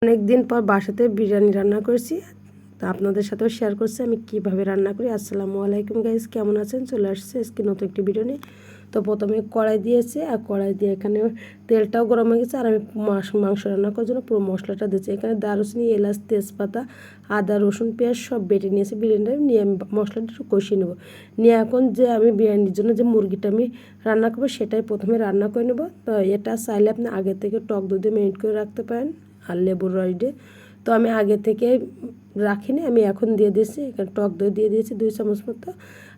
অনেক দিন পর বাসাতে বিরিয়ানি রান্না করেছি, তা আপনাদের সাথেও শেয়ার করছি আমি কিভাবে রান্না করি। আসসালামু আলাইকুম গাইস, কেমন আছেন? চলে আসছে আজকে নতুন একটি ভিডিও নিয়ে। তো প্রথমে কড়াই দিয়েছি, আর কড়াই দিয়ে এখানে তেলটাও গরম হয়ে গেছে, আর আমি মাংস রান্না করার জন্য পুরো মশলাটা দিয়েছি। এখানে দারুচিনি, এলাচ, তেজপাতা, আদা, রসুন, পেঁয়াজ সব বেটে নিয়েছি ব্লেন্ডারে নিয়ে। আমি মশলাটা একটু কষিয়ে নেবো নিয়ে এখন যে আমি বিরিয়ানির জন্য যে মুরগিটা আমি রান্না করবো সেটাই প্রথমে রান্না করে নেবো। তো এটা চাইলে আপনি আগে থেকে টক দই মেরিনেট করে রাখতে পারেন আর লেবুর রস দিয়ে। তো আমি আগে থেকে রাখিনি, আমি এখন দিয়ে দিয়েছি। এখানে টক দই দিয়ে দিয়েছি 2 চামচ মতো,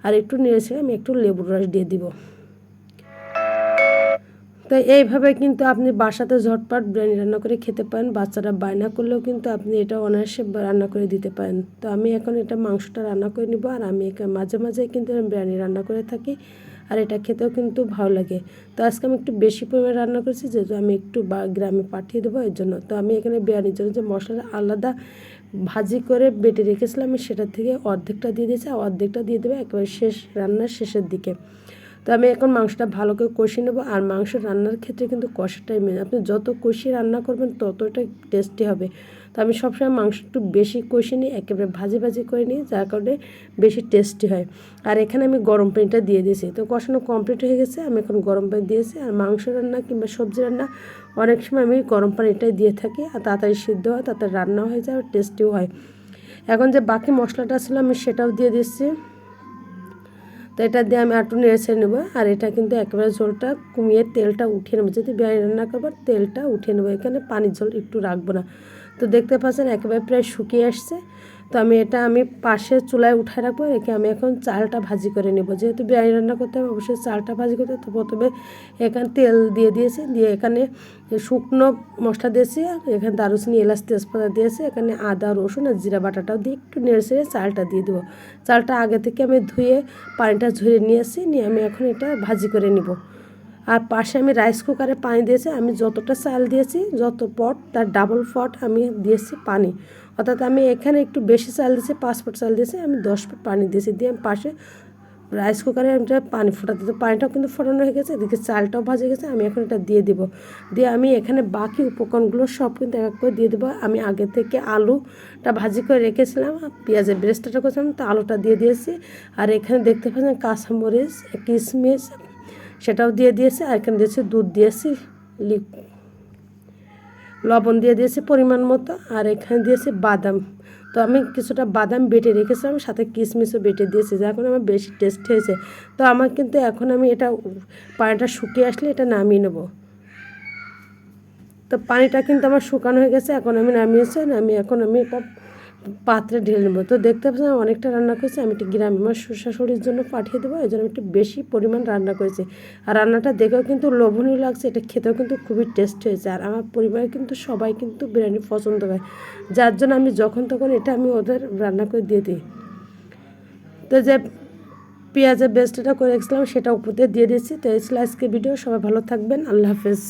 আর একটু নেড়েছে আমি একটু লেবুর রস দিয়ে দিব। তো এইভাবে কিন্তু আপনি বাসাতে ঝটপট বিরিয়ানি রান্না করে খেতে পারেন। বাচ্চারা বায়না করলেও কিন্তু আপনি এটা অনায়াসে রান্না করে দিতে পারেন। তো আমি এখন এটা মাংসটা রান্না করে নিব, আর আমি মাঝে মাঝে কিন্তু বিরিয়ানি রান্না করে থাকি, আর এটা খেতেও কিন্তু ভালো লাগে। তো আজকে আমি একটু বেশি পরিমাণে রান্না করেছি, যেহেতু আমি একটু গ্রামে পাঠিয়ে দেবো এর জন্য। তো আমি এখানে বিরিয়ানির জন্য যে মশলাটা আলাদা ভাজি করে বেটে রেখেছিলাম, আমি সেটা থেকে অর্ধেকটা দিয়ে দিয়েছি, আর অর্ধেকটা দিয়ে দেবো একেবারে রান্নার শেষের দিকে। তো আমি এখন মাংসটা ভালো করে কষিয়ে নেবো। আর মাংস রান্নার ক্ষেত্রে কিন্তু কষাটাই মেন, আপনি যত কষিয়ে রান্না করবেন ততটাই টেস্টি হবে। তো আমি সবসময় মাংস একটু বেশি কষিয়ে নিই, একেবারে ভাজি ভাজি করে নিই, যার কারণে বেশি টেস্টি হয়। আর এখানে আমি গরম পানিটা দিয়ে দিয়েছি। তো কষানো কমপ্লিট হয়ে গেছে, আমি এখন গরম পানি দিয়েছি। আর মাংস রান্না কিংবা সবজি রান্না অনেক সময় আমি গরম পানিটাই দিয়ে থাকি, আর তাড়াতাড়ি সিদ্ধ হয়, তাড়াতাড়ি রান্না হয়ে যায়, আর টেস্টিও হয়। এখন যে বাকি মশলাটা ছিল আমি সেটাও দিয়ে দিচ্ছি। তো এটা দিয়ে আমি একটু নেড়ে নেবো, আর এটা কিন্তু একেবারে ঝোলটা কমিয়ে তেলটা উঠিয়ে নেবো। যদি বিরিয়ানি রান্না করবো তেলটা উঠিয়ে নেবো, এখানে পানির ঝোল একটু রাখবো না। তো দেখতে পাচ্ছেন একেবারে প্রায় শুকিয়ে আসছে। তো আমি পাশে চুলায় উঠায় রাখবো, রেখে আমি এখন চালটা ভাজি করে নেবো। যেহেতু বিরিয়ানি রান্না করতে হবে অবশ্যই চালটা ভাজি করতে হবে। তো প্রথমে এখানে তেল দিয়ে দিয়েছি, দিয়ে এখানে শুকনো মশলা দিয়েছি, এখানে দারুচিনি, এলাচ, তেজপাতা দিয়েছি, এখানে আদা, রসুন আর জিরা বাটাটাও দিয়ে একটু নেড়ে চালটা দিয়ে দেবো। চালটা আগে থেকে আমি ধুয়ে পানিটা ঝরিয়ে নিয়েছি, নিয়ে আমি এখন এটা ভাজি করে নিব। আর পাশে আমি রাইস কুকারে পানি দিয়েছি, আমি যতটা চাল দিয়েছি যত পট তার ডাবল পট আমি দিয়েছি পানি। অর্থাৎ আমি এখানে একটু বেশি চাল দিয়েছি, 5 পট চাল দিয়েছি, আমি 10 পট পানি দিয়েছি। দিয়ে আমি পাশে রাইস কুকারে আমি পানি ফোটাতে, তো পানিটাও কিন্তু ফোটানো হয়ে গেছে, এদিকে চালটাও ভাজে গেছে। আমি এখন এটা দিয়ে দিব, দিয়ে আমি এখানে বাকি উপকরণগুলো সব কিন্তু এক এক করে দিয়ে দেবো। আমি আগে থেকে আলুটা ভাজি করে রেখেছিলাম, পেঁয়াজের ব্রেস্তাটা করেছিলাম, তো আলুটা দিয়ে দিয়েছি। আর এখানে দেখতে পাচ্ছেন কাঁচামরিচ, কিশমিশ সেটাও দিয়ে দিয়েছি। আর এখানে দিয়েছি দুধ দিয়েছি, লবণ দিয়ে দিয়েছি পরিমাণ মতো, আর এখানে দিয়েছি বাদাম। তো আমি কিছুটা বাদাম বেটে রেখেছিলাম, সাথে কিশমিশও বেটে দিয়েছি, যার কারণে আমার বেশি টেস্ট হয়েছে। তো আমার কিন্তু এখন আমি এটা পানিটা শুকিয়ে আসলে এটা নামিয়ে নেব। তো পানিটা কিন্তু আমার শুকানো হয়ে গেছে, এখন আমি নামিয়েছি, এখন আমি এটা পাত্রে ঢেলে নেবো। তো দেখতে পাচ্ছেন অনেকটা রান্না করেছি, আমি একটু গ্রামে আমার শাশুড়ির জন্য পাঠিয়ে দেবো, এই জন্য একটু বেশি পরিমাণ রান্না করেছি। আর রান্নাটা দেখেও কিন্তু লোভনীয় লাগছে, এটা খেতেও কিন্তু খুবই টেস্ট হয়েছে। আর আমার পরিবারে কিন্তু সবাই কিন্তু বিরিয়ানি পছন্দ করে, যার জন্য আমি যখন তখন এটা আমি ওদের রান্না করে দিয়ে দিই। তো যে পেঁয়াজের বেস্টটা করে রেখেছিলাম সেটা উপরে দিয়ে দিয়েছি। তো এই ছিল আজকে ভিডিও, সবাই ভালো থাকবেন, আল্লাহ হাফেজ।